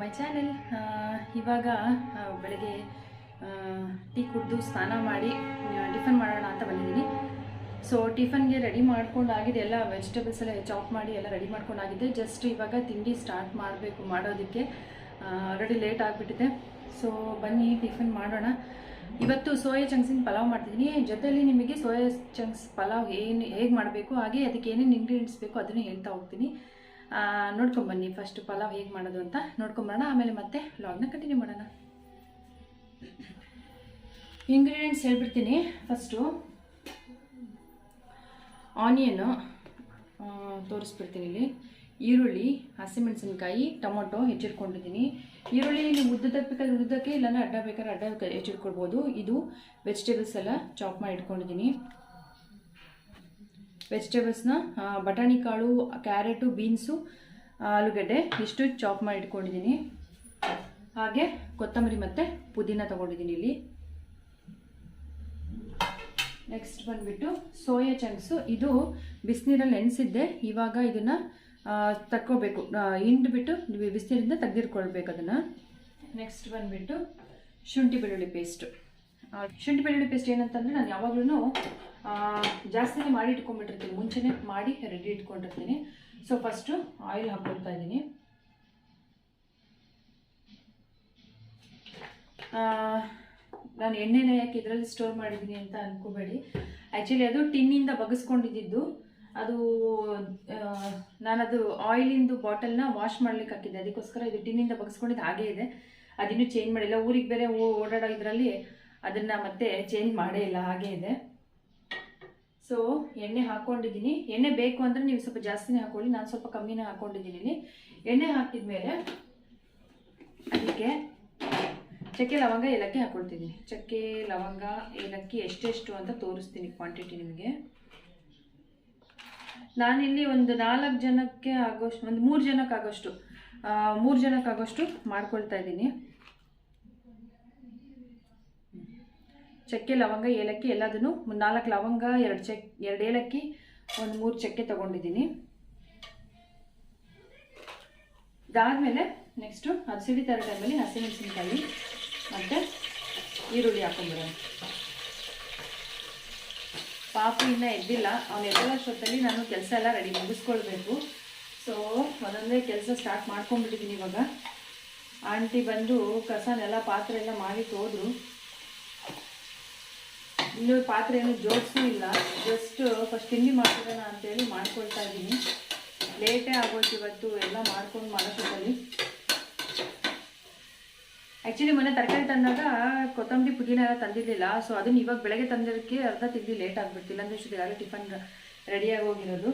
My channel. ಇವಾಗ ಬೆಳಗ್ಗೆ tea ಕುಡಿದು ಸ್ನಾನ ಮಾಡಿ ಟಿಫನ್ ಮಾಡೋಣ ಅಂತ ಬಂದಿದ್ದೀನಿ. ಸೊ ಟಿಫನ್ಗೆ ರೆಡಿ ಮಾಡ್ಕೊಂಡಾಗಿದೆ, ಎಲ್ಲ ವೆಜಿಟೇಬಲ್ಸ್ ಎಲ್ಲ ಚಾಪ್ ಮಾಡಿ ಎಲ್ಲ ರೆಡಿ ಮಾಡ್ಕೊಂಡಾಗಿದೆ. ಜಸ್ಟ್ ಇವಾಗ ತಿಂಡಿ ಸ್ಟಾರ್ಟ್ ಮಾಡಬೇಕು ಮಾಡೋದಕ್ಕೆ. ಆಲ್ರೆಡಿ ಲೇಟ್ ಆಗಿಬಿಟ್ಟಿದೆ. ಸೊ ಬನ್ನಿ ಟಿಫನ್ ಮಾಡೋಣ. ಇವತ್ತು ಸೋಯಾ ಚಂಕ್ಸಿನ ಪಲಾವ್ ಮಾಡ್ತಿದ್ದೀನಿ. ಜೊತೆಯಲ್ಲಿ ನಿಮಗೆ ಸೋಯಾ ಚಂಕ್ಸ್ ಪಲಾವ್ ಹೇಗೆ ಮಾಡಬೇಕು, ಹಾಗೆ ಅದಕ್ಕೆ ಏನೇನು ಇಂಗ್ರೀಡಿಯೆಂಟ್ಸ್ ಬೇಕು ಅದನ್ನು ಹೇಳ್ತಾ ಹೋಗ್ತೀನಿ. ನೋಡ್ಕೊಂಬನ್ನಿ ಫಸ್ಟ್ ಪಲಾವ್ ಹೇಗೆ ಮಾಡೋದು ಅಂತ ನೋಡ್ಕೊಂಬರೋಣ, ಆಮೇಲೆ ಮತ್ತೆ ವ್ಲಾಗ್ನ ಕಂಟಿನ್ಯೂ ಮಾಡೋಣ. ಇಂಗ್ರೀಡಿಯೆಂಟ್ಸ್ ಹೇಳ್ಬಿಡ್ತೀನಿ. ಫಸ್ಟು ಆನಿಯನು ತೋರಿಸ್ಬಿಡ್ತೀನಿ. ಇಲ್ಲಿ ಈರುಳ್ಳಿ, ಹಸಿಮೆಣಸಿನ್ಕಾಯಿ, ಟೊಮೊಟೊ ಹೆಚ್ಚಿಟ್ಕೊಂಡಿದ್ದೀನಿ. ಈರುಳ್ಳಿ ನೀವು ಉದ್ದಕ್ಕೆ ಬೇಕಾದ್ರೆ ಉದ್ದಕ್ಕೆ, ಇಲ್ಲಾಂದರೆ ಅಡ್ಡ ಬೇಕಾದ್ರೆ ಅಡ್ಡ ಹೆಚ್ಚಿಟ್ಕೊಳ್ಬೋದು. ಇದು ವೆಜಿಟೇಬಲ್ಸ್ ಎಲ್ಲ ಚಾಪ್ ಮಾಡಿ ಇಟ್ಕೊಂಡಿದ್ದೀನಿ. ವೆಜಿಟೇಬಲ್ಸ್ನ ಬಟಾಣಿ ಕಾಳು, ಕ್ಯಾರೆಟು, ಬೀನ್ಸು, ಆಲೂಗಡ್ಡೆ ಇಷ್ಟು ಚಾಪ್ ಮಾಡಿ ಇಟ್ಕೊಂಡಿದ್ದೀನಿ. ಹಾಗೆ ಕೊತ್ತಂಬರಿ ಮತ್ತು ಪುದೀನ ತೊಗೊಂಡಿದ್ದೀನಿ ಇಲ್ಲಿ. ನೆಕ್ಸ್ಟ್ ಬಂದುಬಿಟ್ಟು ಸೋಯಾ ಚಂಕ್ಸು. ಇದು ಬಿಸಿನೀರಲ್ಲಿ ನೆನೆಸಿದ್ದೆ. ಇವಾಗ ಇದನ್ನು ತಕ್ಕೋಬೇಕು, ಹಿಂಡ್ಬಿಟ್ಟು ಬಿಸಿನೀರಿಂದ ತೆಗೆದಿಟ್ಕೊಳ್ಬೇಕು ಅದನ್ನು. ನೆಕ್ಸ್ಟ್ ಬಂದುಬಿಟ್ಟು ಶುಂಠಿ ಬೆಳ್ಳುಳ್ಳಿ ಪೇಸ್ಟು. ಶುಂಠಿ ಬೆಳ್ಳುಳ್ಳಿ ಪೇಸ್ಟ್ ಏನಂತಂದರೆ, ನಾನು ಯಾವಾಗಲೂ ಜಾಸ್ತಿನೇ ಮಾಡಿ ಇಟ್ಕೊಂಡ್ಬಿಟ್ಟಿರ್ತೀನಿ, ಮುಂಚೆನೇ ಮಾಡಿ ರೆಡಿ ಇಟ್ಕೊಂಡಿರ್ತೀನಿ. ಸೊ ಫಸ್ಟು ಆಯಿಲ್ ಹಾಕ್ಕೊಳ್ತಾ ಇದ್ದೀನಿ. ನಾನು ಎಣ್ಣೆನ ಯಾಕೆ ಇದರಲ್ಲಿ ಸ್ಟೋರ್ ಮಾಡಿದ್ದೀನಿ ಅಂತ ಅಂದ್ಕೋಬೇಡಿ. ಆ್ಯಕ್ಚುಲಿ ಅದು ಟಿನ್ನಿಂದ ಬಗ್ಸ್ಕೊಂಡಿದ್ದು. ಅದು ನಾನದು ಆಯಿಲಿಂದು ಬಾಟಲ್ನ ವಾಶ್ ಮಾಡ್ಲಿಕ್ಕೆ ಹಾಕಿದ್ದೆ, ಅದಕ್ಕೋಸ್ಕರ ಇದು ಟಿನ್ನಿಂದ ಬಗ್ಸ್ಕೊಂಡಿದ್ದು ಹಾಗೇ ಇದೆ. ಅದಿನ್ನೂ ಚೇಂಜ್ ಮಾಡಿಲ್ಲ. ಊರಿಗೆ ಬೇರೆ ಓಡಾಡೋ ಇದರಲ್ಲಿ ಅದನ್ನು ಮತ್ತೆ ಚೇಂಜ್ ಮಾಡೇ ಇಲ್ಲ, ಹಾಗೇ ಇದೆ. ಸೊ ಎಣ್ಣೆ ಹಾಕ್ಕೊಂಡಿದ್ದೀನಿ. ಎಣ್ಣೆ ಬೇಕು ಅಂದರೆ ನೀವು ಸ್ವಲ್ಪ ಜಾಸ್ತಿನೇ ಹಾಕ್ಕೊಳ್ಳಿ, ನಾನು ಸ್ವಲ್ಪ ಕಮ್ಮಿನೇ ಹಾಕ್ಕೊಂಡಿದ್ದೀನಿ ಇಲ್ಲಿ. ಎಣ್ಣೆ ಹಾಕಿದ್ಮೇಲೆ ಅದಕ್ಕೆ ಚಕ್ಕೆ, ಲವಂಗ, ಏಲಕ್ಕಿ ಹಾಕ್ಕೊಳ್ತಿದ್ದೀನಿ. ಚಕ್ಕೆ, ಲವಂಗ, ಏಲಕ್ಕಿ ಎಷ್ಟೆಷ್ಟು ಅಂತ ತೋರಿಸ್ತೀನಿ ಕ್ವಾಂಟಿಟಿ ನಿಮಗೆ. ನಾನಿಲ್ಲಿ ಒಂದು 4 ಜನಕ್ಕೆ ಆಗೋಷ್ಟು, ಒಂದು 3 ಜನಕ್ಕೆ ಆಗೋಷ್ಟು ಮಾಡ್ಕೊಳ್ತಾ ಇದ್ದೀನಿ. ಚಕ್ಕೆ, ಲವಂಗ, ಏಲಕ್ಕಿ ಎಲ್ಲದನ್ನು 4 ಲವಂಗ, 2 ಏಲಕ್ಕಿ, ಒಂದು 3 ಚಕ್ಕೆ ತೊಗೊಂಡಿದ್ದೀನಿ. ಇದಾದಮೇಲೆ ನೆಕ್ಸ್ಟು ಅದು ಸಿಡಿತಾ ಇರೋ ಟೈಮಲ್ಲಿ ಹಸಿಮೆಣಸಿನ್ಕಾಯಿ ಮತ್ತು ಈರುಳ್ಳಿ ಹಾಕೊಂಡ್ಬಿಡೋಣ. ಪಾಪು ಇನ್ನೂ ಎದ್ದಿಲ್ಲ. ಅವನು ಎದ್ದಷ್ಟೊತ್ತಲ್ಲಿ ನಾನು ಕೆಲಸ ಎಲ್ಲ ರೆಡಿ ಮುಗಿಸ್ಕೊಳ್ಬೇಕು. ಸೊ ಒಂದೊಂದೇ ಕೆಲಸ ಸ್ಟಾರ್ಟ್ ಮಾಡ್ಕೊಂಡ್ಬಿಟ್ಟಿದ್ದೀನಿ. ಇವಾಗ ಆಂಟಿ ಬಂದು ಕಸನೆಲ್ಲ ಪಾತ್ರೆ ಎಲ್ಲ ಮಾಡಿ ಹೋದ್ರು. ಇನ್ನೂ ಪಾತ್ರೆ ಏನು ಜೋಡಿಸೂ ಇಲ್ಲ. ಜಸ್ಟ್ ಫಸ್ಟ್ ತಿಂಡಿ ಮಾಡ್ಬಿಡೋಣ ಅಂತೇಳಿ ಮಾಡ್ಕೊಳ್ತಾ ಇದ್ದೀನಿ. ಲೇಟೇ ಆಗೋಯ್ತು ಇವತ್ತು ಎಲ್ಲ ಮಾಡ್ಕೊಂಡು ಮಾಡೋಷ್ಟೊತ್ತಲ್ಲಿ. ಆ್ಯಕ್ಚುಲಿ ಮೊನ್ನೆ ತರಕಾರಿ ತಂದಾಗ ಕೊತ್ತಂಬರಿ ಪುದೀನ ಎಲ್ಲ ತಂದಿರಲಿಲ್ಲ. ಸೊ ಅದನ್ನು ಇವಾಗ ಬೆಳಗ್ಗೆ ತಂದಿರೋಕ್ಕೆ ಅರ್ಧ ತಿಂಡಿ ಲೇಟ್ ಆಗಿಬಿಡ್ತಿಲ್ಲ ಅಂದರೆ ಇಷ್ಟೊತ್ತಿಗಾಗಲೇ ಟಿಫನ್ ರೆಡಿಯಾಗಿ ಹೋಗಿರೋದು.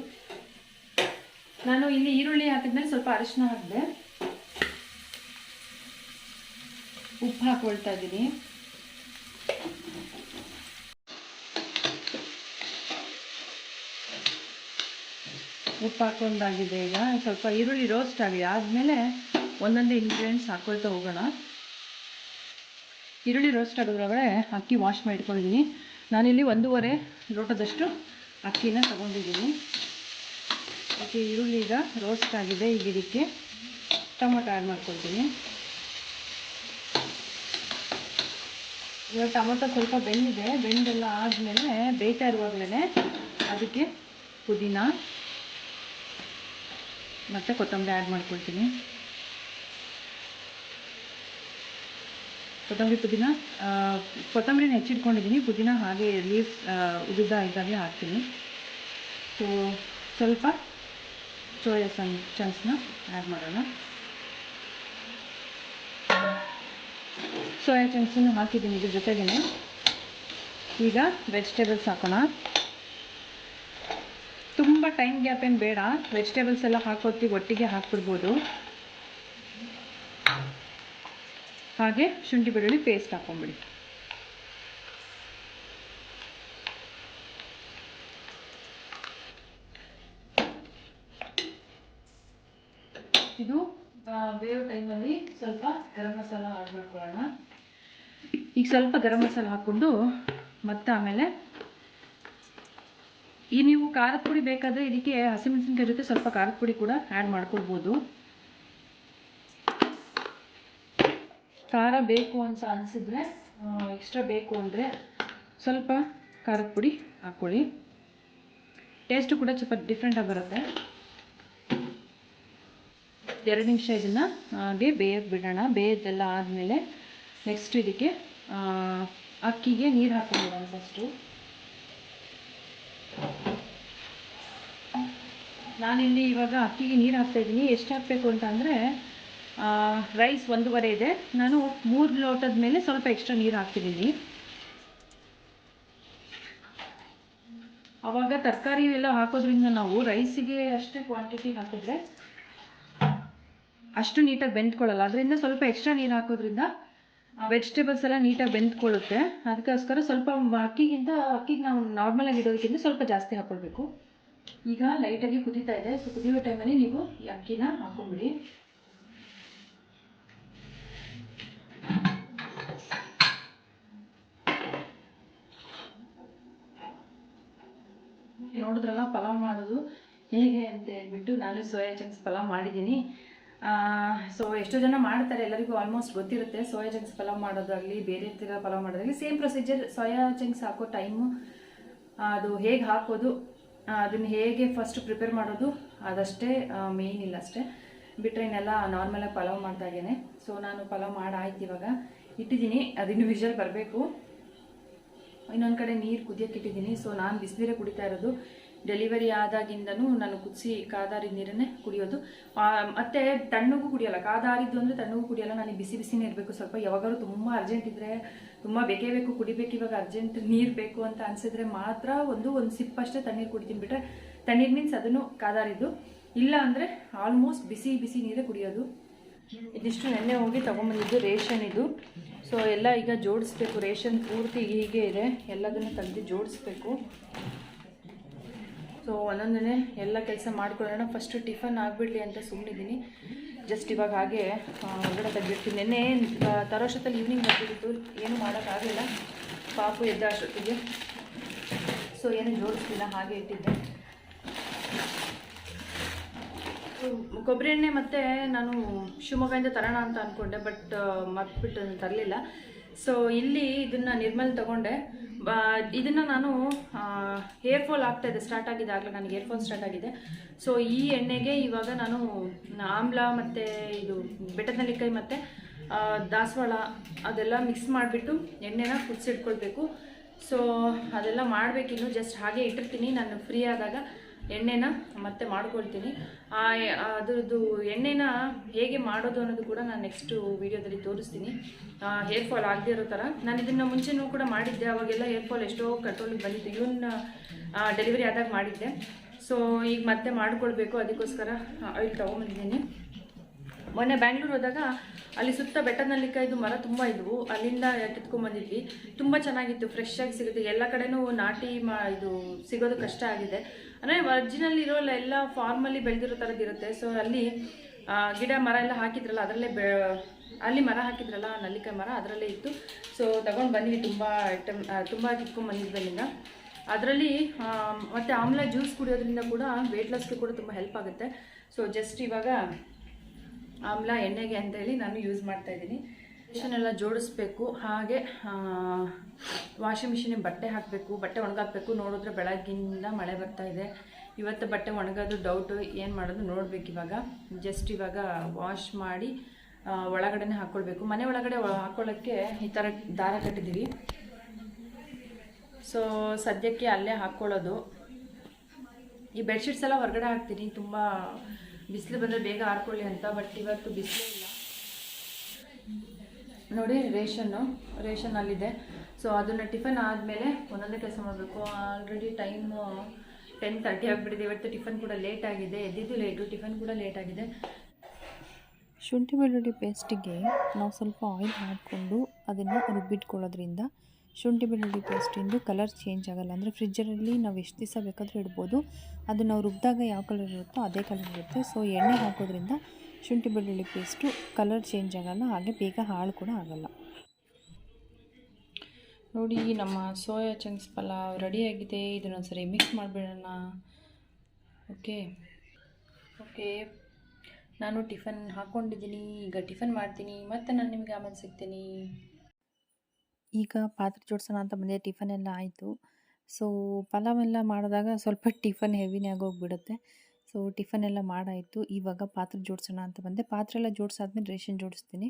ನಾನು ಇಲ್ಲಿ ಈರುಳ್ಳಿ ಹಾಕಿದ್ಮೇಲೆ ಸ್ವಲ್ಪ ಅರಿಶಿನ ಹಾಕಿದೆ, ಉಪ್ಪು ಹಾಕ್ಕೊಳ್ತಾ ಇದ್ದೀನಿ. ಉಪ್ಪು ಹಾಕೊಂಡಾಗಿದೆ. ಈಗ ಸ್ವಲ್ಪ ಈರುಳ್ಳಿ ರೋಸ್ಟ್ ಆಗಿದೆ. ಆದಮೇಲೆ ಒಂದೊಂದೇ ಇಂಗ್ರೀಡಿಯೆಂಟ್ಸ್ ಹಾಕ್ಕೊಳ್ತಾ ಹೋಗೋಣ. ಈರುಳ್ಳಿ ರೋಸ್ಟ್ ಆಗೋದ್ರೊಳಗಡೆ ಅಕ್ಕಿ ವಾಶ್ ಮಾಡಿ ಇಟ್ಕೊಂಡಿದ್ದೀನಿ. ನಾನಿಲ್ಲಿ 1.5 ಲೋಟದಷ್ಟು ಅಕ್ಕಿನ ತಗೊಂಡಿದ್ದೀನಿ. ಅದಕ್ಕೆ ಈರುಳ್ಳಿ ಈಗ ರೋಸ್ಟ್ ಆಗಿದೆ. ಈಗ ಇದಕ್ಕೆ ಟೊಮೊಟೊ ಆ್ಯಡ್ ಮಾಡ್ಕೊಳ್ತೀನಿ. ಇವಾಗ ಟೊಮೊಟೊ ಸ್ವಲ್ಪ ಬೆಂದಿದೆ. ಬೆಂದೆಲ್ಲ ಆದಮೇಲೆ ಬೇಯ್ತಾ ಇರುವಾಗಲೇ ಅದಕ್ಕೆ ಪುದೀನ ಮತ್ತು ಕೊತ್ತಂಬರಿ ಆ್ಯಡ್ ಮಾಡ್ಕೊಳ್ತೀನಿ. ಕೊತ್ತಂಬರಿನ ಹೆಚ್ಚಿಟ್ಕೊಂಡಿದ್ದೀನಿ. ಪುದೀನ ಹಾಗೆ ಲೀವ್ಸ್ ಇದಾಗೆ ಹಾಕ್ತೀನಿ. ಸೊ ಸ್ವಲ್ಪ ಸೋಯಾ ಚಂಕ್ಸ್ನ ಆ್ಯಡ್ ಮಾಡೋಣ. ಸೋಯಾ ಚಂಕ್ಸನ್ನು ಹಾಕಿದ್ದೀನಿ ಇದ್ರ ಜೊತೆಗೇ. ಈಗ ವೆಜಿಟೇಬಲ್ಸ್ ಹಾಕೋಣ. ತುಂಬ ಟೈಮ್ ಗ್ಯಾಪ್ ಏನು ಬೇಡ, ವೆಜಿಟೇಬಲ್ಸ್ ಎಲ್ಲ ಹಾಕೋತೀವಿ ಒಟ್ಟಿಗೆ ಹಾಕ್ಬಿಡ್ಬೋದು. ಹಾಗೆ ಶುಂಠಿ ಬೆಳ್ಳುಳ್ಳಿ ಪೇಸ್ಟ್ ಹಾಕೊಂಬಿಡಿ. ಇದು ಬೇಯೋ ಟೈಮಲ್ಲಿ ಸ್ವಲ್ಪ ಗರಂ ಮಸಾಲ ಆ್ಯಡ್ ಮಾಡ್ಕೊಳ್ಳೋಣ. ಈಗ ಸ್ವಲ್ಪ ಗರಂ ಮಸಾಲ ಹಾಕ್ಕೊಂಡು ಮತ್ತೆ ಆಮೇಲೆ ಈ ನೀವು ಖಾರದ ಪುಡಿ ಬೇಕಾದರೆ ಇದಕ್ಕೆ ಹಸಿಮೆಣಸಿನಕಾಯಿ ಜೊತೆ ಸ್ವಲ್ಪ ಖಾರದ ಪುಡಿ ಕೂಡ ಆ್ಯಡ್ ಮಾಡ್ಕೊಳ್ಬೋದು. ಖಾರ ಬೇಕು ಅಂತ ಅನಿಸಿದ್ರೆ ಎಕ್ಸ್ಟ್ರಾ ಬೇಕು ಅಂದರೆ ಸ್ವಲ್ಪ ಖಾರದ ಪುಡಿ ಹಾಕ್ಕೊಳ್ಳಿ. ಟೇಸ್ಟು ಕೂಡ ಸ್ವಲ್ಪ ಡಿಫ್ರೆಂಟಾಗಿ ಬರುತ್ತೆ. 2 ನಿಮಿಷ ಇದನ್ನು ಹಾಗೆ ಬೇಯಕ್ಕೆ ಬಿಡೋಣ. ಬೇಯದ್ದೆಲ್ಲ ಆದಮೇಲೆ ನೆಕ್ಸ್ಟ್ ಇದಕ್ಕೆ ಅಕ್ಕಿಗೆ ನೀರು ಹಾಕ್ಕೊಂಡಿರೋಣ. ಫಸ್ಟು ನಾನಿಲ್ಲಿ ಇವಾಗ ಅಕ್ಕಿಗೆ ನೀರು ಹಾಕ್ತಾಯಿದ್ದೀನಿ. ಎಷ್ಟು ಹಾಕಬೇಕು ಅಂತ ಅಂದರೆ ರೈಸ್ 1.5 ಇದೆ, ನಾನು 3 ಲೋಟದ ಮೇಲೆ ಸ್ವಲ್ಪ ಎಕ್ಸ್ಟ್ರಾ ನೀರು ಹಾಕ್ತಿದ್ದೀನಿ. ಆವಾಗ ತರಕಾರಿ ಎಲ್ಲ ಹಾಕೋದ್ರಿಂದ ನಾವು ರೈಸಿಗೆ ಅಷ್ಟೇ ಕ್ವಾಂಟಿಟಿ ಹಾಕಿದ್ರೆ ಅಷ್ಟು ನೀಟಾಗಿ ಬೆಂದ್ಕೊಳ್ಳಲ್ಲ. ಅದರಿಂದ ಸ್ವಲ್ಪ ಎಕ್ಸ್ಟ್ರಾ ನೀರು ಹಾಕೋದ್ರಿಂದ ವೆಜಿಟೇಬಲ್ಸ್ ಎಲ್ಲ ನೀಟಾಗಿ ಬೆಂದ್ಕೊಳ್ಳುತ್ತೆ. ಅದಕ್ಕೋಸ್ಕರ ಸ್ವಲ್ಪ ಅಕ್ಕಿಗೆ ನಾವು ನಾರ್ಮಲಾಗಿ ಇಡೋದಕ್ಕಿಂತ ಸ್ವಲ್ಪ ಜಾಸ್ತಿ ಹಾಕ್ಕೊಳ್ಬೇಕು. ಈಗ ಲೈಟಾಗಿ ಕುದೀತಾ ಇದೆ. ಸೊ ಕುದಿಯೋ ಟೈಮಲ್ಲಿ ನೀವು ಈ ಅಕ್ಕಿನ ಹಾಕೊಂಡ್ಬಿಡಿ. ನೋಡಿದ್ರಲ್ಲ ಪಲಾವ್ ಮಾಡೋದು ಹೇಗೆ ಅಂತ ಹೇಳ್ಬಿಟ್ಟು ನಾನು ಸೋಯಾ ಚಂಕ್ಸ್ ಪಲಾವ್ ಮಾಡಿದ್ದೀನಿ. ಸೊ ಎಷ್ಟೋ ಜನ ಮಾಡ್ತಾರೆ, ಎಲ್ಲರಿಗೂ ಆಲ್ಮೋಸ್ಟ್ ಗೊತ್ತಿರುತ್ತೆ ಸೋಯಾ ಚಂಕ್ಸ್ ಪಲಾವ್ ಮಾಡೋದಾಗಲಿ ಬೇರೆ ಥರ ಪಲಾವ್ ಮಾಡೋದಾಗಲಿ ಸೇಮ್ ಪ್ರೊಸೀಜರ್. ಸೋಯಾ ಚಂಕ್ಸ್ ಹಾಕೋ ಟೈಮು, ಅದು ಹೇಗೆ ಹಾಕೋದು, ಅದನ್ನು ಹೇಗೆ ಫಸ್ಟ್ ಪ್ರಿಪೇರ್ ಮಾಡೋದು ಅದಷ್ಟೇ ಮೇಯ್ನ್ ಇಲ್ಲ ಅಷ್ಟೇ. ಬಿಟ್ಟರೆ ಇನ್ನೆಲ್ಲ ನಾರ್ಮಲಾಗಿ ಪಲಾವ್ ಮಾಡ್ದಾಗೇ. ಸೊ ನಾನು ಪಲಾವ್ ಮಾಡಾಯ್ತು, ಇವಾಗ ಇಟ್ಟಿದ್ದೀನಿ. ಅದಿನ್ನು ವಿಷಲ್ ಬರಬೇಕು. ಇನ್ನೊಂದು ಕಡೆ ನೀರು ಕುದಿಯೋಕೆ ಇಟ್ಟಿದ್ದೀನಿ. ಸೊ ನಾನು ಬಿಸಿನೀರೇ ಕುಡಿತಾ ಇರೋದು. ಡೆಲಿವರಿ ಆದಾಗಿಂದನೂ ನಾನು ಕುದಿಸಿ ಕಾದಾರಿದ ನೀರನ್ನೇ ಕುಡಿಯೋದು. ಮತ್ತು ತಣ್ಣಗೂ ಕುಡಿಯೋಲ್ಲ, ಕಾದಾರಿದ್ದು ಅಂದರೆ ತಣ್ಣಗೂ ಕುಡಿಯೋಲ್ಲ. ನನಗೆ ಬಿಸಿ ಬಿಸಿನೇ ಇರಬೇಕು. ಸ್ವಲ್ಪ ಯಾವಾಗಾದ್ರೂ ತುಂಬ ಅರ್ಜೆಂಟ್ ಇದ್ದರೆ, ತುಂಬ ಬೇಕೇ ಬೇಕು ಕುಡಿಬೇಕು, ಇವಾಗ ಅರ್ಜೆಂಟ್ ನೀರು ಬೇಕು ಅಂತ ಅನಿಸಿದ್ರೆ ಮಾತ್ರ ಒಂದು ಸಿಪ್ಪಷ್ಟೇ ತಣ್ಣೀರು ಕುಡಿತೀನಿ. ಬಿಟ್ಟರೆ ತಣ್ಣೀರು ಮೀನ್ಸ್ ಅದನ್ನು ಕಾದಾರಿದ್ದು, ಇಲ್ಲ ಅಂದರೆ ಆಲ್ಮೋಸ್ಟ್ ಬಿಸಿ ಬಿಸಿ ನೀರೇ ಕುಡಿಯೋದು. ಇದಿಷ್ಟು ನೆನ್ನೆ ಹೋಗಿ ತೊಗೊಂಬಂದಿದ್ದು ರೇಷನ್ ಇದು. ಸೊ ಎಲ್ಲ ಈಗ ಜೋಡಿಸ್ಬೇಕು. ರೇಷನ್ ಪೂರ್ತಿ ಹೀಗೆ ಇದೆ, ಎಲ್ಲದನ್ನು ತೆಗೆದು ಜೋಡಿಸ್ಬೇಕು. ಸೊ ಒಂದೊಂದೇ ಎಲ್ಲ ಕೆಲಸ ಮಾಡ್ಕೊಳ್ಳೋಣ. ಫಸ್ಟು ಟಿಫನ್ ಆಗಿಬಿಡ್ಲಿ ಅಂತ ಸುಮ್ಮನಿದ್ದೀನಿ. ಜಸ್ಟ್ ಇವಾಗ ಹಾಗೆ ಹೊರಗಡೆ ತೆಗೆದಿರ್ತೀನಿ. ನೆನ್ನೆ ತರೋಷ್ಟೊತ್ತಲ್ಲಿ ಈವ್ನಿಂಗ್ ಬಂದಿದ್ದು, ಏನೂ ಮಾಡೋಕ್ಕಾಗಲಿಲ್ಲ ಪಾಪು ಎದ್ದ ಅಷ್ಟೊತ್ತಿಗೆ. ಸೊ ಏನು ಜೋಡಿಸ್ಲಿಲ್ಲ, ಹಾಗೆ ಇಟ್ಟಿದ್ದೆ. ಕೊಬ್ಬರಿ ಎಣ್ಣೆ ಮತ್ತು ನಾನು ಶಿವಮೊಗ್ಗದಿಂದ ತರೋಣ ಅಂತ ಅಂದ್ಕೊಂಡೆ, ಬಟ್ ಮರ್ತ್ಬಿಟ್ಟು ತರಲಿಲ್ಲ. ಸೊ ಇಲ್ಲಿ ಇದನ್ನು ನಿರ್ಮಲ್ ತೊಗೊಂಡೆ. ಇದನ್ನು ನಾನು ಹೇರ್ ಫಾಲ್ ಆಗ್ತಾಯಿದೆ, ಸ್ಟಾರ್ಟ್ ಆಗಿದೆ ಆಗಲೇ ನನಗೆ ಹೇರ್ ಫಾಲ್ ಸ್ಟಾರ್ಟ್ ಆಗಿದೆ. ಸೊ ಈ ಎಣ್ಣೆಗೆ ಇವಾಗ ನಾನು ಆಮ್ಲ ಮತ್ತು ಇದು ಬೆಟ್ಟದನೆಲ್ಲಿಕಾಯಿ ಮತ್ತು ದಾಸವಾಳ ಅದೆಲ್ಲ ಮಿಕ್ಸ್ ಮಾಡಿಬಿಟ್ಟು ಎಣ್ಣೆನ ಕುದಿಸಿಟ್ಕೊಳ್ಬೇಕು. ಸೊ ಅದೆಲ್ಲ ಮಾಡಬೇಕಿನ್ನು. ಜಸ್ಟ್ ಹಾಗೆ ಇಟ್ಟಿರ್ತೀನಿ. ನಾನು ಫ್ರೀ ಆದಾಗ ಎಣ್ಣೆನ ಮತ್ತೆ ಮಾಡ್ಕೊಳ್ತೀನಿ. ಅದರದ್ದು ಎಣ್ಣೆನ ಹೇಗೆ ಮಾಡೋದು ಅನ್ನೋದು ಕೂಡ ನಾನು ನೆಕ್ಸ್ಟು ವೀಡಿಯೋದಲ್ಲಿ ತೋರಿಸ್ತೀನಿ. ಹೇರ್ ಫಾಲ್ ಆಗದೆ ಇರೋ ಥರ. ನಾನು ಇದನ್ನು ಮುಂಚೆನೂ ಕೂಡ ಮಾಡಿದ್ದೆ, ಅವಾಗೆಲ್ಲ ಹೇರ್ ಫಾಲ್ ಎಷ್ಟೋ ಕಂಟ್ರೋಲಿಗೆ ಬಂದಿತ್ತು. ಇವನ್ ಡೆಲಿವರಿ ಆದಾಗ ಮಾಡಿದ್ದೆ. ಸೊ ಈಗ ಮತ್ತೆ ಮಾಡ್ಕೊಳ್ಬೇಕು, ಅದಕ್ಕೋಸ್ಕರ ಆಯಿಲ್ ತೊಗೊಂಬಂದಿದ್ದೀನಿ. ಮೊನ್ನೆ ಬ್ಯಾಂಗ್ಳೂರು ಹೋದಾಗ ಅಲ್ಲಿ ಸುತ್ತ ಬೆಟ್ಟದನೆಲ್ಲಿಕಾಯ್ದು ಮರ ತುಂಬ ಇದ್ವು, ಅಲ್ಲಿಂದ ಕಿತ್ಕೊಂಡ್ಬಂದಿದ್ವಿ. ತುಂಬ ಚೆನ್ನಾಗಿತ್ತು, ಫ್ರೆಶ್ ಆಗಿ ಸಿಗುತ್ತೆ. ಎಲ್ಲ ಕಡೆನೂ ನಾಟಿ ಇದು ಸಿಗೋದು ಕಷ್ಟ ಆಗಿದೆ. ಅಂದರೆ ಒರಿಜಿನಲ್ ಇರೋಲ್ಲ, ಎಲ್ಲ ಫಾರ್ಮಲ್ಲಿ ಬೆಳೆದಿರೋ ಥರದ್ದಿರುತ್ತೆ. ಸೊ ಅಲ್ಲಿ ಗಿಡ ಮರ ಎಲ್ಲ ಹಾಕಿದ್ರಲ್ಲ, ಅದರಲ್ಲೇ ಅಲ್ಲಿ ಮರ ಹಾಕಿದ್ರಲ್ಲ ನೆಲ್ಲಿಕಾಯಿ ಮರ, ಅದರಲ್ಲೇ ಇತ್ತು. ಸೊ ತಗೊಂಡು ಬಂದ್ವಿ. ತುಂಬ ಕಿತ್ಕೊಂಡ್ಬಂದಿದ್ವಿ ಅಲ್ಲಿಂದ. ಅದರಲ್ಲಿ ಮತ್ತು ಆಮ್ಲ ಜ್ಯೂಸ್ ಕುಡಿಯೋದ್ರಿಂದ ಕೂಡ ವೆಯ್ಟ್ ಲಾಸ್ಗೆ ಕೂಡ ತುಂಬ ಹೆಲ್ಪ್ ಆಗುತ್ತೆ. ಸೊ ಜಸ್ಟ್ ಇವಾಗ ಆಮ್ಲ ಎಣ್ಣೆಗೆ ಅಂತೇಳಿ ನಾನು ಯೂಸ್ ಮಾಡ್ತಾಯಿದ್ದೀನಿ. ಮಿಷನೆಲ್ಲ ಜೋಡಿಸ್ಬೇಕು. ಹಾಗೆ ವಾಷಿಂಗ್ ಮಿಷಿನಿಗೆ ಬಟ್ಟೆ ಹಾಕಬೇಕು, ಬಟ್ಟೆ ಒಣಗಾಕಬೇಕು. ನೋಡಿದ್ರೆ ಬೆಳಗ್ಗಿಂದ ಮಳೆ ಬರ್ತಾಯಿದೆ. ಇವತ್ತು ಬಟ್ಟೆ ಒಣಗೋದು ಡೌಟು, ಏನು ಮಾಡೋದು ನೋಡಬೇಕು. ಇವಾಗ ಜಸ್ಟ್ ಇವಾಗ ವಾಶ್ ಮಾಡಿ ಒಳಗಡೆ ಹಾಕ್ಕೊಳ್ಬೇಕು. ಮನೆ ಒಳಗಡೆ ಹಾಕ್ಕೊಳ್ಳೋಕ್ಕೆ ಈ ಥರ ದಾರ ಕಟ್ಟಿದ್ದೀವಿ. ಸೊ ಸದ್ಯಕ್ಕೆ ಅಲ್ಲೇ ಹಾಕ್ಕೊಳ್ಳೋದು. ಈ ಬೆಡ್ಶೀಟ್ಸ್ ಎಲ್ಲ ಹೊರಗಡೆ ಹಾಕ್ತೀನಿ, ತುಂಬ ಬಿಸಿಲು ಬಂದರೆ ಬೇಗ ಆರ್ಕೊಳ್ಳಿ ಅಂತ. ಬಟ್ ಇವತ್ತು ಬಿಸಿಲೇ ಇಲ್ಲ ನೋಡಿ. ರೇಷನ್ ಅಲ್ಲಿದೆ. ಸೊ ಅದನ್ನು ಟಿಫನ್ ಆದಮೇಲೆ ಒಂದೊಂದೇ ಕೆಲಸ ಮಾಡಬೇಕು. ಆಲ್ರೆಡಿ ಟೈಮು 10:30 ಆಗಿಬಿಟ್ಟಿದೆ. ಇವತ್ತು ಟಿಫನ್ ಕೂಡ ಲೇಟ್ ಆಗಿದೆ, ಎದ್ದಿದ್ದು ಲೇಟು, ಟಿಫನ್ ಕೂಡ ಲೇಟ್ ಆಗಿದೆ. ಶುಂಠಿ ಬೆಳ್ಳುಳ್ಳಿ ಪೇಸ್ಟಿಗೆ ನಾವು ಸ್ವಲ್ಪ ಆಯಿಲ್ ಹಾಕ್ಕೊಂಡು ಅದನ್ನು ರುಬ್ಬಿಟ್ಕೊಳ್ಳೋದ್ರಿಂದ ಶುಂಠಿ ಬೆಳ್ಳುಳ್ಳಿ ಪೇಸ್ಟಿಂದು ಕಲರ್ ಚೇಂಜ್ ಆಗೋಲ್ಲ. ಅಂದರೆ ಫ್ರಿಜ್ಜರಲ್ಲಿ ನಾವು ಎಷ್ಟು ದಿವಸ ಬೇಕಾದರೂ ಇಡ್ಬೋದು. ಅದು ನಾವು ರುಬ್ಬಿದಾಗ ಯಾವ ಕಲರ್ ಇರುತ್ತೋ ಅದೇ ಕಲರ್ ಇರುತ್ತೆ. ಸೊ ಎಣ್ಣೆ ಹಾಕೋದ್ರಿಂದ ಶುಂಠಿ ಬೆಳ್ಳುಳ್ಳಿ ಪೇಸ್ಟು ಕಲರ್ ಚೇಂಜ್ ಆಗೋಲ್ಲ, ಹಾಗೆ ಬೇಗ ಹಾಳು ಕೂಡ ಆಗೋಲ್ಲ. ನೋಡಿ, ನಮ್ಮ ಸೋಯಾ ಚಂಕ್ಸ್ ಪಲಾವ್ ರೆಡಿಯಾಗಿದೆ. ಇದನ್ನೊಂದು ಸರಿ ಮಿಕ್ಸ್ ಮಾಡಿಬಿಡೋಣ. ಓಕೆ, ನಾನು ಟಿಫನ್ ಹಾಕ್ಕೊಂಡಿದ್ದೀನಿ. ಈಗ ಟಿಫನ್ ಮಾಡ್ತೀನಿ, ಮತ್ತು ನಾನು ನಿಮಗೆ ಆಮೇಲೆ ಸಿಗ್ತೀನಿ. ಈಗ ಪಾತ್ರೆ ಜೋಡಿಸೋಣ ಅಂತ ಬಂದೆ. ಟಿಫನ್ ಎಲ್ಲ ಆಯಿತು. ಸೊ ಪಲಾವೆಲ್ಲ ಮಾಡಿದಾಗ ಸ್ವಲ್ಪ ಟಿಫನ್ ಹೆವಿನೇ ಆಗೋಗ್ಬಿಡುತ್ತೆ. ಸೊ ಟಿಫನ್ ಎಲ್ಲ ಮಾಡಾಯಿತು. ಇವಾಗ ಪಾತ್ರೆ ಜೋಡಿಸೋಣ ಅಂತ ಬಂದೆ. ಪಾತ್ರೆ ಎಲ್ಲ ಜೋಡಿಸಾದ್ಮೇಲೆ ರೇಷನ್ ಜೋಡಿಸ್ತೀನಿ.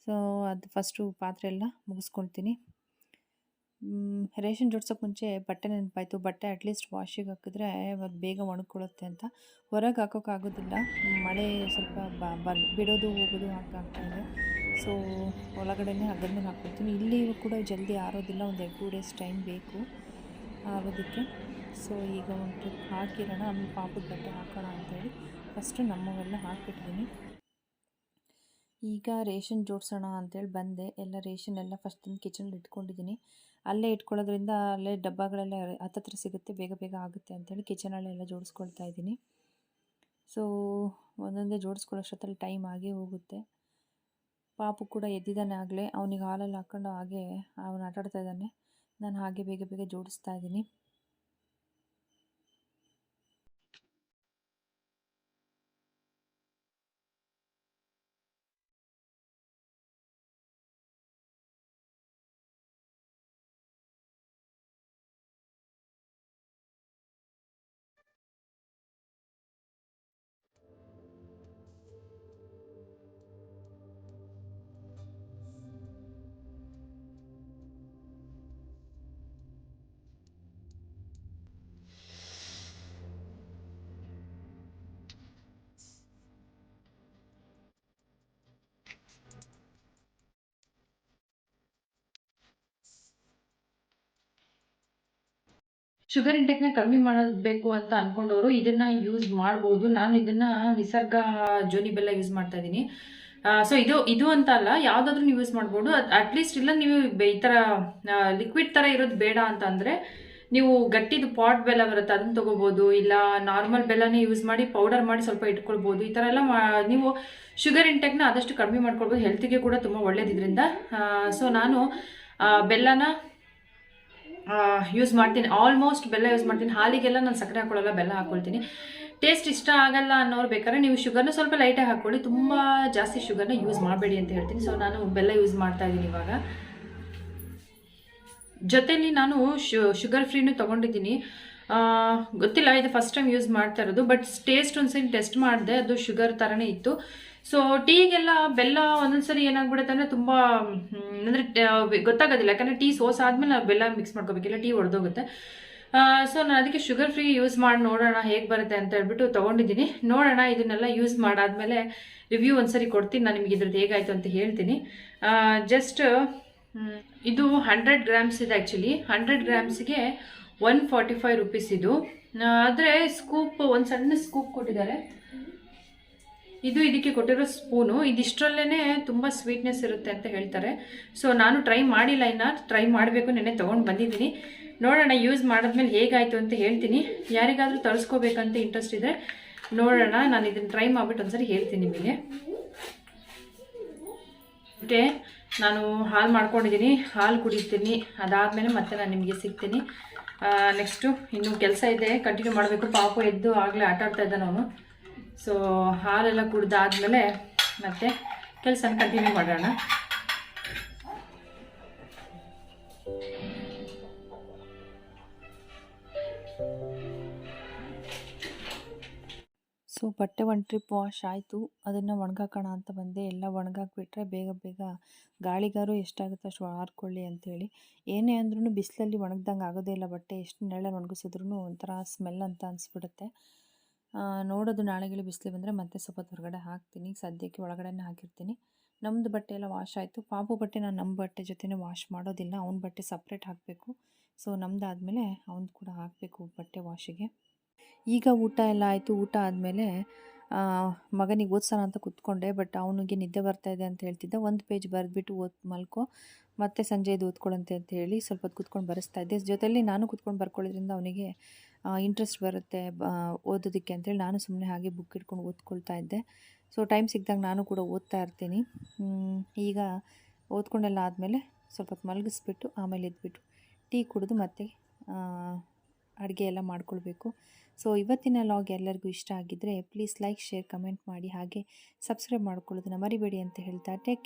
ಸೊ ಅದು ಫಸ್ಟು ಪಾತ್ರೆ ಎಲ್ಲ ಮುಗಿಸ್ಕೊಳ್ತೀನಿ. ರೇಷನ್ ಜೋಡ್ಸೋಕ್ಕೆ ಮುಂಚೆ ಬಟ್ಟೆ ನೆನಪಾಯಿತು. ಬಟ್ಟೆ ಅಟ್ಲೀಸ್ಟ್ ವಾಷಿಗೆ ಹಾಕಿದ್ರೆ ಅದು ಬೇಗ ಒಣಗ್ಕೊಳ್ಳುತ್ತೆ ಅಂತ. ಹೊರಗೆ ಹಾಕೋಕ್ಕಾಗೋದಿಲ್ಲ, ಮಳೆ ಸ್ವಲ್ಪ ಬಿಡೋದು ಹೋಗೋದು ಆಗ್ತಾಯಿದೆ. ಸೊ ಒಳಗಡೆನೇ ಹಗ್ಗದ ಮೇಲೆ ಹಾಕ್ಕೊಳ್ತೀನಿ. ಇಲ್ಲಿ ಕೂಡ ಜಲ್ದಿ ಆರೋದಿಲ್ಲ, ಒಂದು 2 ಡೇಸ್ ಟೈಮ್ ಬೇಕು ಆಗೋದಕ್ಕೆ. ಸೊ ಈಗ ಒಂದು ಟ್ರಿಪ್ ಹಾಕಿರೋಣ, ಆಮೇಲೆ ಪಾಪದ ಬಟ್ಟೆ ಹಾಕೋಣ ಅಂತೇಳಿ ಫಸ್ಟು ನಮ್ಮವೆಲ್ಲ ಹಾಕಿಟ್ಟಿದ್ದೀನಿ. ಈಗ ರೇಷನ್ ಜೋಡಿಸೋಣ ಅಂತೇಳಿ ಬಂದೆ. ಎಲ್ಲ ರೇಷನ್ ಎಲ್ಲ ಫಸ್ಟ್ ತಂದು ಕಿಚನಲ್ಲಿ ಇಟ್ಕೊಂಡಿದ್ದೀನಿ. ಅಲ್ಲೇ ಇಟ್ಕೊಳ್ಳೋದ್ರಿಂದ ಅಲ್ಲೇ ಡಬ್ಬಗಳೆಲ್ಲ ಹತ್ತತ್ರ ಸಿಗುತ್ತೆ, ಬೇಗ ಬೇಗ ಆಗುತ್ತೆ ಅಂಥೇಳಿ ಕಿಚನಲ್ಲೆಲ್ಲ ಜೋಡಿಸ್ಕೊಳ್ತಾ ಇದ್ದೀನಿ. ಸೊ ಒಂದೊಂದೇ ಜೋಡಿಸ್ಕೊಳ್ಳೋಷ್ಟೊತ್ತಲ್ಲಿ ಟೈಮ್ ಆಗೇ ಹೋಗುತ್ತೆ. ಪಾಪು ಕೂಡ ಎದ್ದಿದ್ದಾನೆ ಆಗಲೇ, ಅವನಿಗೆ ಹಾಲಲ್ಲಿ ಹಾಕ್ಕೊಂಡು ಹಾಗೆ ಅವನು ಆಟಾಡ್ತಾ ಇದ್ದಾನೆ. ನಾನು ಹಾಗೆ ಬೇಗ ಬೇಗ ಜೋಡಿಸ್ತಾ ಇದ್ದೀನಿ. ಶುಗರ್ ಇಂಟೇಕ್ನ ಕಮ್ಮಿ ಮಾಡಬೇಕು ಅಂತ ಅಂದ್ಕೊಂಡವರು ಇದನ್ನು ಯೂಸ್ ಮಾಡ್ಬೋದು. ನಾನು ಇದನ್ನು ನಿಸರ್ಗ ಜೋನಿ ಬೆಲ್ಲ ಯೂಸ್ ಮಾಡ್ತಾ ಇದ್ದೀನಿ. ಸೊ ಇದು ಅಂತ ಅಲ್ಲ, ಯಾವುದಾದ್ರೂ ನೀವು ಯೂಸ್ ಮಾಡ್ಬೋದು. ಅಟ್ಲೀಸ್ಟ್ ಇಲ್ಲ ನೀವು ಈ ಥರ ಲಿಕ್ವಿಡ್ ಥರ ಇರೋದು ಬೇಡ ಅಂತ ಅಂದರೆ ನೀವು ಗಟ್ಟಿದು ಪಾಟ್ ಬೆಲ್ಲ ಬರುತ್ತೆ, ಅದನ್ನು ತೊಗೋಬೋದು. ಇಲ್ಲ ನಾರ್ಮಲ್ ಬೆಲ್ಲನೇ ಯೂಸ್ ಮಾಡಿ ಪೌಡರ್ ಮಾಡಿ ಸ್ವಲ್ಪ ಇಟ್ಕೊಳ್ಬೋದು. ಈ ಥರ ಎಲ್ಲ ನೀವು ಶುಗರ್ ಇಂಟೇಕ್ನ ಆದಷ್ಟು ಕಡಿಮೆ ಮಾಡ್ಕೊಳ್ಬೋದು. ಹೆಲ್ತಿಗೆ ಕೂಡ ತುಂಬ ಒಳ್ಳೇದಿದ್ರಿಂದ. ಸೊ ನಾನು ಬೆಲ್ಲನ ಯೂಸ್ ಮಾಡ್ತೀನಿ. ಆಲ್ಮೋಸ್ಟ್ ಬೆಲ್ಲ ಯೂಸ್ ಮಾಡ್ತೀನಿ. ಹಾಲಿಗೆಲ್ಲ ನಾನು ಸಕ್ಕರೆ ಹಾಕೊಳ್ಳಲ್ಲ, ಬೆಲ್ಲ ಹಾಕ್ಕೊಳ್ತೀನಿ. ಟೇಸ್ಟ್ ಇಷ್ಟ ಆಗಲ್ಲ ಅನ್ನೋರು ಬೇಕಾದ್ರೆ ನೀವು ಶುಗರ್ನ ಸ್ವಲ್ಪ ಲೈಟಾಗಿ ಹಾಕ್ಕೊಳ್ಳಿ, ತುಂಬ ಜಾಸ್ತಿ ಶುಗರ್ನ ಯೂಸ್ ಮಾಡಬೇಡಿ ಅಂತ ಹೇಳ್ತೀನಿ. ಸೊ ನಾನು ಬೆಲ್ಲ ಯೂಸ್ ಮಾಡ್ತಾ ಇದ್ದೀನಿ ಇವಾಗ. ಜೊತೆಲಿ ನಾನು ಶುಗರ್ ಫ್ರೀನೂ ತೊಗೊಂಡಿದ್ದೀನಿ. ಗೊತ್ತಿಲ್ಲ, ಇದು ಫಸ್ಟ್ ಟೈಮ್ ಯೂಸ್ ಮಾಡ್ತಾ ಇರೋದು. ಬಟ್ ಟೇಸ್ಟ್ ಒಂದ್ಸರಿ ಟೆಸ್ಟ್ ಮಾಡಿದೆ, ಅದು ಶುಗರ್ ಥರನೇ ಇತ್ತು. ಸೊ ಟೀಗೆಲ್ಲ ಬೆಲ್ಲ ಒಂದೊಂದ್ಸರಿ ಏನಾಗ್ಬಿಡುತ್ತೆ ಅಂದರೆ ತುಂಬ ಅಂದರೆ ಗೊತ್ತಾಗೋದಿಲ್ಲ. ಯಾಕಂದರೆ ಟೀ ಸೋಸ್ ಆದಮೇಲೆ ನಾವು ಬೆಲ್ಲ ಮಿಕ್ಸ್ ಮಾಡ್ಕೋಬೇಕಿಲ್ಲ, ಟೀ ಹೊಡೆದೋಗುತ್ತೆ. ಸೊ ನಾನು ಅದಕ್ಕೆ ಶುಗರ್ ಫ್ರೀ ಯೂಸ್ ಮಾಡಿ ನೋಡೋಣ ಹೇಗೆ ಬರುತ್ತೆ ಅಂತ ಹೇಳ್ಬಿಟ್ಟು ತೊಗೊಂಡಿದ್ದೀನಿ. ನೋಡೋಣ, ಇದನ್ನೆಲ್ಲ ಯೂಸ್ ಮಾಡಾದ್ಮೇಲೆ ರಿವ್ಯೂ ಒಂದ್ಸರಿ ಕೊಡ್ತೀನಿ. ನಾನು ನಿಮಗೆ ಇದ್ರದ್ದು ಹೇಗಾಯಿತು ಅಂತ ಹೇಳ್ತೀನಿ. ಜಸ್ಟ್ ಇದು 100 ಗ್ರಾಮ್ಸ್ ಇದೆ. ಆ್ಯಕ್ಚುಲಿ 100 ಗ್ರಾಮ್ಸಿಗೆ 145 ರುಪೀಸ್ ಇದು. ಆದರೆ ಸ್ಕೂಪ್, ಒಂದು ಸಣ್ಣ ಸ್ಕೂಪ್ ಕೊಟ್ಟಿದ್ದಾರೆ. ಇದು ಇದಕ್ಕೆ ಕೊಟ್ಟಿರೋ ಸ್ಪೂನು. ಇದಿಷ್ಟರಲ್ಲೇ ತುಂಬ ಸ್ವೀಟ್ನೆಸ್ ಇರುತ್ತೆ ಅಂತ ಹೇಳ್ತಾರೆ. ಸೊ ನಾನು ಟ್ರೈ ಮಾಡಿಲ್ಲ, ಇನ್ನು ಟ್ರೈ ಮಾಡಬೇಕು. ನೆನ್ನೆ ತೊಗೊಂಡು ಬಂದಿದ್ದೀನಿ. ನೋಡೋಣ, ಯೂಸ್ ಮಾಡಿದ್ಮೇಲೆ ಹೇಗಾಯಿತು ಅಂತ ಹೇಳ್ತೀನಿ. ಯಾರಿಗಾದರೂ ತರಿಸ್ಕೋಬೇಕಂತ ಇಂಟ್ರೆಸ್ಟ್ ಇದೆ, ನೋಡೋಣ. ನಾನು ಇದನ್ನು ಟ್ರೈ ಮಾಡಿಬಿಟ್ಟು ಒಂದ್ಸರಿ ಹೇಳ್ತೀನಿ ನಿಮಗೆ. ಮತ್ತು ನಾನು ಹಾಲು ಮಾಡ್ಕೊಂಡಿದ್ದೀನಿ, ಹಾಲು ಕುಡಿತೀನಿ. ಅದಾದಮೇಲೆ ಮತ್ತೆ ನಾನು ನಿಮಗೆ ಸಿಗ್ತೀನಿ. ನೆಕ್ಸ್ಟು ಇನ್ನೂ ಕೆಲಸ ಇದೆ, ಕಂಟಿನ್ಯೂ ಮಾಡಬೇಕು. ಪಾಪು ಎದ್ದು ಆಗಲೇ ಆಟ ಆಡ್ತಾ ಇದ್ದಾನೆ ಅವನು. ಸೊ ಹಾಲೆಲ್ಲ ಕುಡ್ದಾದ್ಮೇಲೆ ಮತ್ತೆ ಕೆಲಸನ ಕಂಟಿನ್ಯೂ ಮಾಡೋಣ. ಸೊ ಬಟ್ಟೆ ಒಂದು ಟ್ರಿಪ್ ವಾಶ್ ಆಯಿತು. ಅದನ್ನು ಒಣಗಾಕೋಣ ಅಂತ ಬಂದೆ. ಎಲ್ಲ ಒಣಗಾಕ್ಬಿಟ್ರೆ ಬೇಗ ಬೇಗ ಗಾಳಿಗಾರು ಎಷ್ಟಾಗುತ್ತೆ ಅಷ್ಟು ಆರ್ಕೊಳ್ಳಿ ಅಂಥೇಳಿ. ಏನೇ ಅಂದ್ರೂ ಬಿಸಿಲಲ್ಲಿ ಒಣಗ್ದಂಗೆ ಆಗೋದೇ ಇಲ್ಲ ಬಟ್ಟೆ. ಎಷ್ಟು ನೆರಳಲ್ಲಿ ಒಣಗಿಸಿದ್ರೂ ಒಂಥರ ಸ್ಮೆಲ್ ಅಂತ ಅನಿಸ್ಬಿಡುತ್ತೆ. ನೋಡೋದು ನಾಳೆಗಳು ಬಿಸಿಲು ಬಂದರೆ ಮತ್ತೆ ಸ್ವಲ್ಪ ಹೊರಗಡೆ ಹಾಕ್ತೀನಿ. ಸದ್ಯಕ್ಕೆ ಒಳಗಡೆನೇ ಹಾಕಿರ್ತೀನಿ. ನಮ್ಮದು ಬಟ್ಟೆ ಎಲ್ಲ ವಾಶ್ ಆಯಿತು. ಪಾಪು ಬಟ್ಟೆ ನಾನು ನಮ್ಮ ಬಟ್ಟೆ ಜೊತೆನೇ ವಾಶ್ ಮಾಡೋದಿಲ್ಲ, ಅವ್ನ ಬಟ್ಟೆ ಸಪ್ರೇಟ್ ಹಾಕಬೇಕು. ಸೊ ನಮ್ಮದಾದಮೇಲೆ ಅವ್ನು ಕೂಡ ಹಾಕಬೇಕು ಬಟ್ಟೆ ವಾಶಿಗೆ. ಈಗ ಊಟ ಎಲ್ಲ ಆಯಿತು. ಊಟ ಆದಮೇಲೆ ಮಗನಿಗೆ ಓದಿಸೋಣ ಅಂತ ಕೂತ್ಕೊಂಡೆ. ಬಟ್ ಅವನಿಗೆ ನಿದ್ದೆ ಬರ್ತಾಯಿದೆ ಅಂತ ಹೇಳ್ತಿದ್ದ. ಒಂದು ಪೇಜ್ ಬರೆದ್ಬಿಟ್ಟು ಮಲ್ಕೋ, ಮತ್ತೆ ಸಂಜೆದು ಓದ್ಕೊಳ್ಳಂತೆ ಅಂತ ಹೇಳಿ ಸ್ವಲ್ಪ ಹೊತ್ತು ಕೂತ್ಕೊಂಡು ಬರೆಸ್ತಾ ಇದ್ದೆ. ಜೊತೆಯಲ್ಲಿ ನಾನು ಕೂತ್ಕೊಂಡು ಬರ್ಕೊಳ್ಳೋದ್ರಿಂದ ಅವನಿಗೆ ಇಂಟ್ರೆಸ್ಟ್ ಬರುತ್ತೆ ಓದೋದಕ್ಕೆ ಅಂತೇಳಿ ನಾನು ಸುಮ್ಮನೆ ಹಾಗೆ ಬುಕ್ ಇಟ್ಕೊಂಡು ಓದ್ಕೊಳ್ತಾ ಇದ್ದೆ. ಸೊ ಟೈಮ್ ಸಿಕ್ಕಿದಾಗ ನಾನು ಕೂಡ ಓದ್ತಾ ಇರ್ತೀನಿ. ಈಗ ಓದ್ಕೊಂಡೆಲ್ಲ ಆದಮೇಲೆ ಸ್ವಲ್ಪ ಹೊತ್ತು ಮಲಗಿಸ್ಬಿಟ್ಟು ಆಮೇಲೆ ಎದ್ಬಿಟ್ಟು ಟೀ ಕುಡಿದು ಮತ್ತೆ ಅಡುಗೆ ಎಲ್ಲ ಮಾಡ್ಕೊಳ್ಬೇಕು. ಸೊ ಇವತ್ತಿನ ಲಾಗ್ ಎಲ್ಲರಿಗೂ ಇಷ್ಟ ಆಗಿದ್ದರೆ ಪ್ಲೀಸ್ ಲೈಕ್, ಶೇರ್, ಕಮೆಂಟ್ ಮಾಡಿ ಹಾಗೆ ಸಬ್ಸ್ಕ್ರೈಬ್ ಮಾಡ್ಕೊಳ್ಳೋದನ್ನ ಮರಿಬೇಡಿ ಅಂತ ಹೇಳ್ತಾ ಟೇಕ್ ಕೇರ್.